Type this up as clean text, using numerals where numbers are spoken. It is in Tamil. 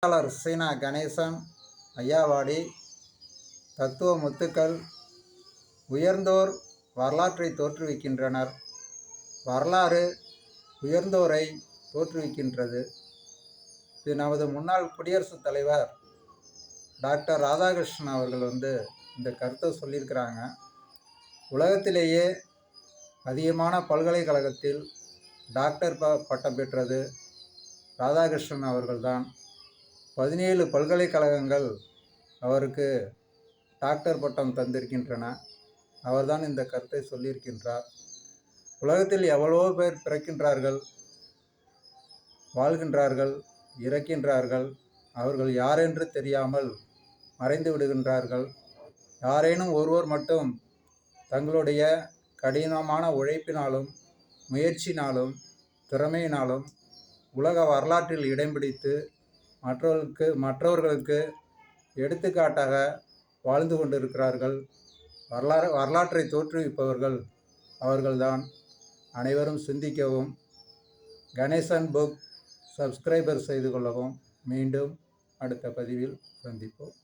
எழுத்தாளர் சீனா கணேசன் ஐயாவாடி தத்துவ முத்துக்கள். உயர்ந்தோர் வரலாற்றை தோற்றுவிக்கின்றனர். வரலாறு உயர்ந்தோரை தோற்றுவிக்கின்றது. இது நமது முன்னாள் குடியரசுத் தலைவர் டாக்டர் ராதாகிருஷ்ணன் அவர்கள் இந்த கருத்தை சொல்லியிருக்கிறாங்க. உலகத்திலேயே அதிகமான பல்கலைக்கழகத்தில் டாக்டர் பட்டம் பெற்றது ராதாகிருஷ்ணன் அவர்கள்தான். 17 பல்கலைக்கழகங்கள் அவருக்கு டாக்டர் பட்டம் தந்திருக்கின்றன. அவர்தான் இந்த கருத்தை சொல்லியிருக்கின்றார். உலகத்தில் எவ்வளவோ பேர் பிறக்கின்றார்கள், வாழ்கின்றார்கள், இறக்கின்றார்கள். அவர்கள் யாரென்று தெரியாமல் மறைந்து விடுகின்றார்கள். யாரேனும் ஒருவர் மட்டும் தங்களுடைய கடினமான உழைப்பினாலும் முயற்சினாலும் திறமையினாலும் உலக வரலாற்றில் இடம் பிடித்து மற்றவர்களுக்கு எடுத்துக்காட்டாக வாழ்ந்து கொண்டிருக்கிறார்கள். வரலாற்றை தோற்றுவிப்பவர்கள் அவர்கள்தான். அனைவரும் சிந்திக்கவும், கணேசன் புக் சப்ஸ்கிரைபர் செய்து கொள்ளவும். மீண்டும் அடுத்த பதிவில் சந்திப்போம்.